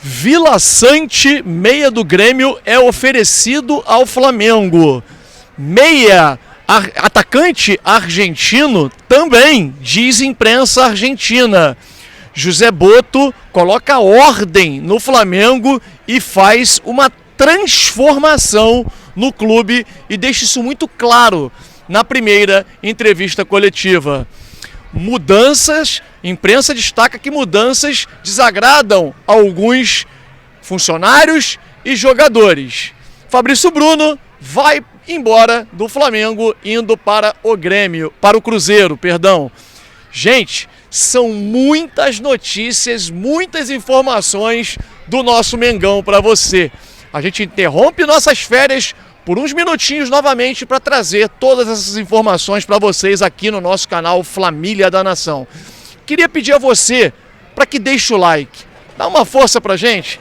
Vila Sante, meia do Grêmio, é oferecido ao Flamengo. Atacante argentino também, diz imprensa argentina. José Botto coloca ordem no Flamengo e faz uma transformação no clube e deixa isso muito claro na primeira entrevista coletiva. Mudanças, imprensa destaca que mudanças desagradam alguns funcionários e jogadores. Fabrício Bruno vai embora do Flamengo, indo para o Cruzeiro, perdão. Gente, são muitas notícias, muitas informações do nosso Mengão para você. A gente interrompe nossas férias por uns minutinhos novamente para trazer todas essas informações para vocês aqui no nosso canal Família da Nação. Queria pedir a você para que deixe o like, dá uma força pra gente,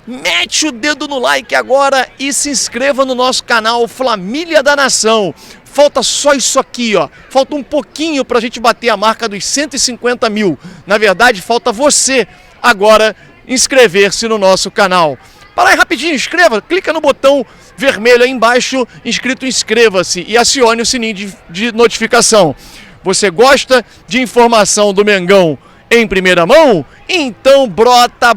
mete o dedo no like agora e se inscreva no nosso canal Família da Nação. Falta só isso aqui, ó. Falta um pouquinho para a gente bater a marca dos 150 mil. Na verdade, falta você agora inscrever-se no nosso canal. Para aí rapidinho, inscreva, clica no botão vermelho aí embaixo, escrito inscreva-se e acione o sininho de notificação. Você gosta de informação do Mengão em primeira mão? Então brota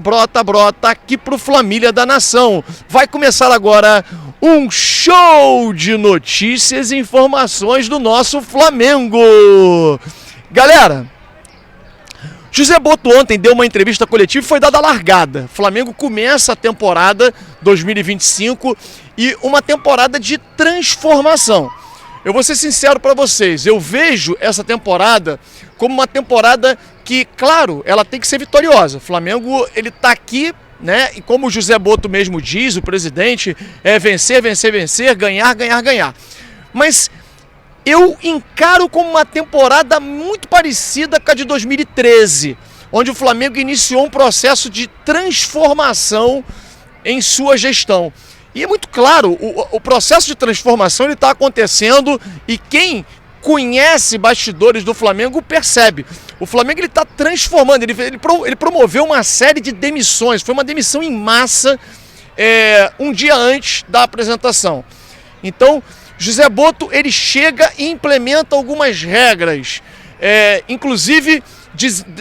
aqui pro Família da Nação. Vai começar agora um show de notícias e informações do nosso Flamengo. Galera, José Botto ontem deu uma entrevista coletiva e foi dada a largada. O Flamengo começa a temporada 2025 e uma temporada de transformação. Eu vou ser sincero para vocês, eu vejo essa temporada como uma temporada que, claro, ela tem que ser vitoriosa. O Flamengo, ele tá aqui, né? E como o José Botto mesmo diz, o presidente, é vencer, ganhar. Mas eu encaro como uma temporada muito parecida com a de 2013, onde o Flamengo iniciou um processo de transformação em sua gestão. E é muito claro, o processo de transformação ele está acontecendo e quem conhece bastidores do Flamengo percebe. O Flamengo está transformando, ele promoveu uma série de demissões, foi uma demissão em massa um dia antes da apresentação. Então, José Botto ele chega e implementa algumas regras, inclusive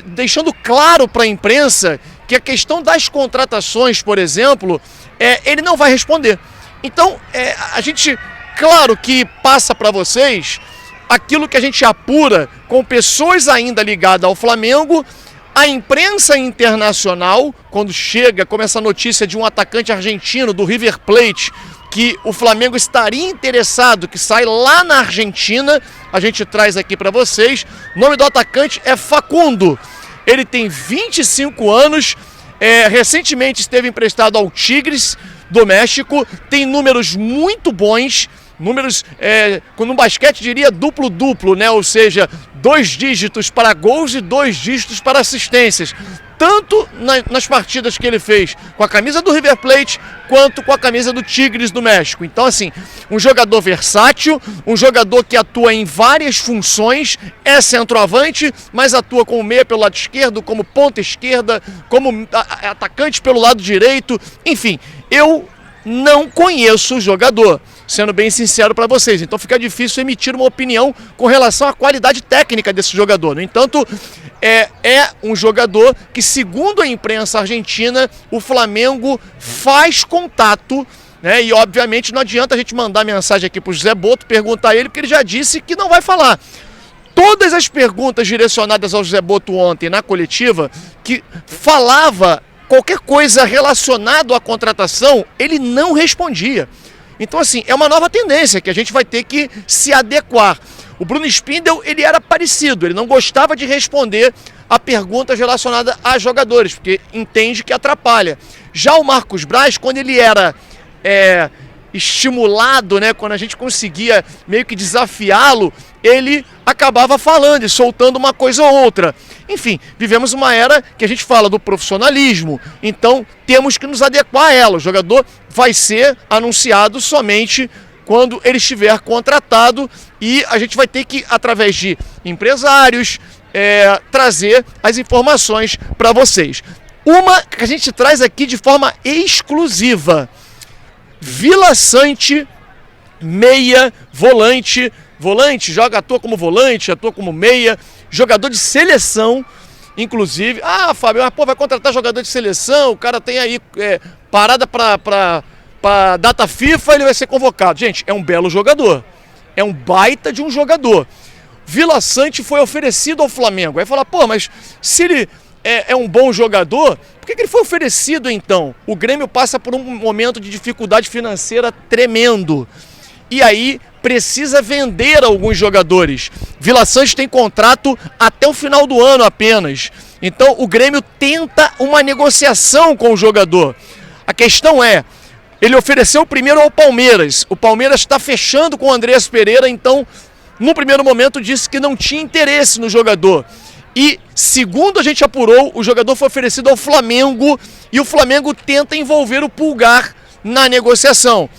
deixando claro para a imprensa que a questão das contratações, por exemplo, ele não vai responder. Então, a gente, claro que passa para vocês aquilo que a gente apura com pessoas ainda ligadas ao Flamengo, a imprensa internacional, quando chega com essa notícia de um atacante argentino do River Plate, que o Flamengo estaria interessado, que sai lá na Argentina, a gente traz aqui para vocês. O nome do atacante é Facundo, ele tem 25 anos, recentemente esteve emprestado ao Tigres do México, tem números muito bons, números, no basquete diria duplo-duplo, né? Ou seja, 2 dígitos para gols e 2 dígitos para assistências. Tanto nas partidas que ele fez com a camisa do River Plate, quanto com a camisa do Tigres do México. Então, assim, um jogador versátil, um jogador que atua em várias funções, é centroavante, mas atua como meia pelo lado esquerdo, como ponta esquerda, como atacante pelo lado direito. Enfim, eu não conheço o jogador, sendo bem sincero para vocês, então fica difícil emitir uma opinião com relação à qualidade técnica desse jogador. No entanto, é um jogador que, segundo a imprensa argentina, o Flamengo faz contato, né? E obviamente não adianta a gente mandar mensagem aqui para o José Botto, perguntar a ele, porque ele já disse que não vai falar. Todas as perguntas direcionadas ao José Botto ontem na coletiva, que falava qualquer coisa relacionada à contratação, ele não respondia. Então, assim, é uma nova tendência que a gente vai ter que se adequar. O Bruno Spindel, ele era parecido, ele não gostava de responder a perguntas relacionadas a jogadores, porque entende que atrapalha. Já o Marcos Braz, quando ele era estimulado, né, quando a gente conseguia meio que desafiá-lo, ele acabava falando e soltando uma coisa ou outra. Enfim, vivemos uma era que a gente fala do profissionalismo, então temos que nos adequar a ela. O jogador vai ser anunciado somente quando ele estiver contratado e a gente vai ter que, através de empresários, trazer as informações para vocês. Uma que a gente traz aqui de forma exclusiva. Vila Sante, meia, volante, atua como volante, atua como meia, jogador de seleção, inclusive. Ah, Fábio, mas, pô, vai contratar jogador de seleção, o cara tem aí parada para data FIFA, ele vai ser convocado. Gente, é um belo jogador, é um baita de um jogador. Vila Sante foi oferecido ao Flamengo. Aí fala, pô, mas se ele é um bom jogador, por que ele foi oferecido então? O Grêmio passa por um momento de dificuldade financeira tremendo. E aí precisa vender alguns jogadores. Vila Sante tem contrato até o final do ano apenas. Então o Grêmio tenta uma negociação com o jogador. A questão é, ele ofereceu primeiro ao Palmeiras. O Palmeiras está fechando com o Andreas Pereira, então no primeiro momento disse que não tinha interesse no jogador. E, segundo a gente apurou, o jogador foi oferecido ao Flamengo e o Flamengo tenta envolver o Pulgar na negociação.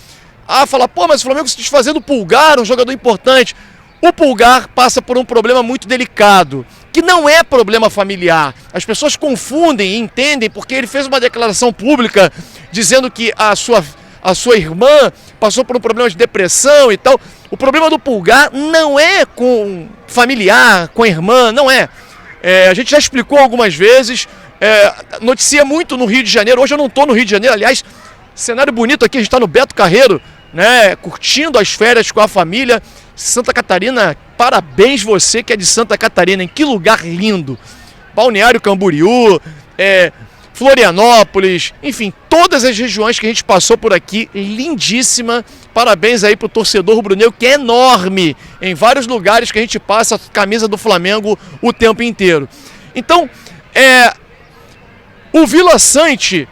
Ah, fala, pô, mas o Flamengo se desfazendo do Pulgar, um jogador importante. O Pulgar passa por um problema muito delicado, que não é problema familiar. As pessoas confundem e entendem porque ele fez uma declaração pública dizendo que a sua irmã passou por um problema de depressão e tal. O problema do Pulgar não é com familiar, com a irmã, não é. A gente já explicou algumas vezes, noticia muito no Rio de Janeiro. Hoje eu não estou no Rio de Janeiro, aliás, cenário bonito aqui, a gente está no Beto Carreiro, né, curtindo as férias com a família. Santa Catarina, parabéns você que é de Santa Catarina, em que lugar lindo. Balneário Camboriú, Florianópolis, enfim, todas as regiões que a gente passou por aqui, lindíssima. Parabéns aí pro torcedor rubro-negro, que é enorme, em vários lugares que a gente passa a camisa do Flamengo o tempo inteiro. Então, o Vila Sante,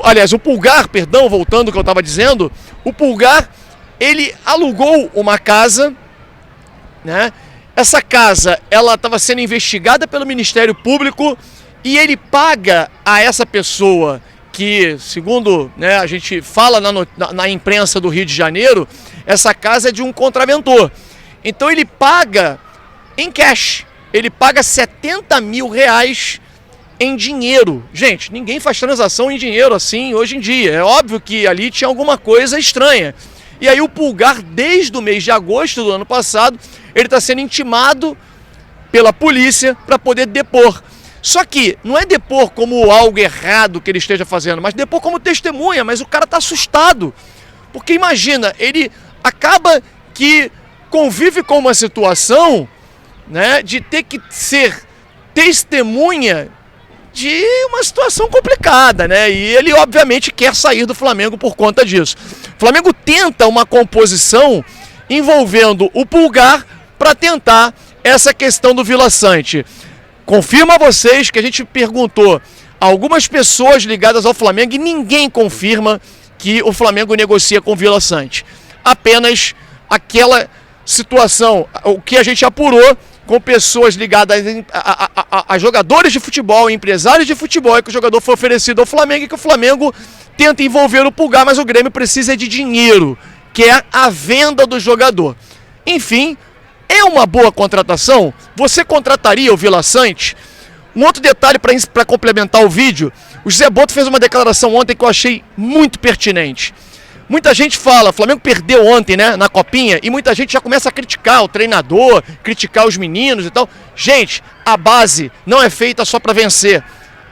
aliás, o Pulgar, perdão, voltando ao que eu estava dizendo, o Pulgar, ele alugou uma casa, né? Essa casa, ela estava sendo investigada pelo Ministério Público e ele paga a essa pessoa que, segundo, né, a gente fala na imprensa do Rio de Janeiro, essa casa é de um contraventor. Então ele paga em cash, ele paga 70 mil reais em dinheiro. Gente, ninguém faz transação em dinheiro assim hoje em dia. É óbvio que ali tinha alguma coisa estranha. E aí o Pulgar, desde o mês de agosto do ano passado, ele está sendo intimado pela polícia para poder depor. Só que não é depor como algo errado que ele esteja fazendo, mas depor como testemunha. Mas o cara está assustado, porque imagina, ele acaba que convive com uma situação, né, de ter que ser testemunha de uma situação complicada, né? E ele obviamente quer sair do Flamengo por conta disso. O Flamengo tenta uma composição envolvendo o Pulgar para tentar essa questão do Vila Sante. Confirmo a vocês que a gente perguntou a algumas pessoas ligadas ao Flamengo e ninguém confirma que o Flamengo negocia com o Vila Sante. Apenas aquela situação, o que a gente apurou com pessoas ligadas a jogadores de futebol, empresários de futebol, é que o jogador foi oferecido ao Flamengo e que o Flamengo tenta envolver o Pulgar, mas o Grêmio precisa de dinheiro, que é a venda do jogador. Enfim, é uma boa contratação? Você contrataria o Vila Sante? Um outro detalhe para complementar o vídeo, o José Boto fez uma declaração ontem que eu achei muito pertinente. Muita gente fala, o Flamengo perdeu ontem, né, na Copinha, e muita gente já começa a criticar o treinador, criticar os meninos e tal. Gente, a base não é feita só para vencer,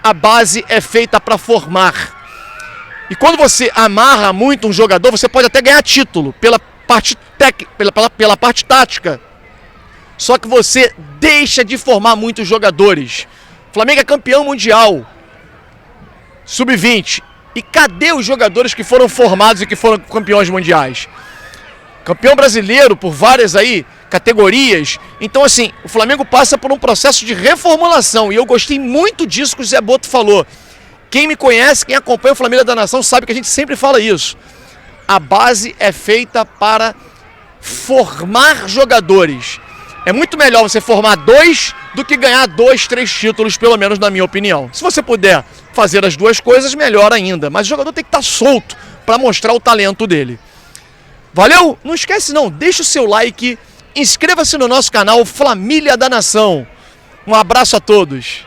a base é feita para formar. E quando você amarra muito um jogador, você pode até ganhar título pela parte pela parte tática. Só que você deixa de formar muitos jogadores. O Flamengo é campeão mundial, sub-20. E cadê os jogadores que foram formados e que foram campeões mundiais? Campeão brasileiro por várias aí categorias. Então assim, o Flamengo passa por um processo de reformulação. E eu gostei muito disso que o Zé Boto falou. Quem me conhece, quem acompanha o Flamengo da Nação sabe que a gente sempre fala isso. A base é feita para formar jogadores. É muito melhor você formar 2 do que ganhar 2, 3 títulos, pelo menos na minha opinião. Se você puder fazer as duas coisas, melhor ainda. Mas o jogador tem que estar solto para mostrar o talento dele. Valeu? Não esquece não, deixa o seu like, inscreva-se no nosso canal Família da Nação. Um abraço a todos.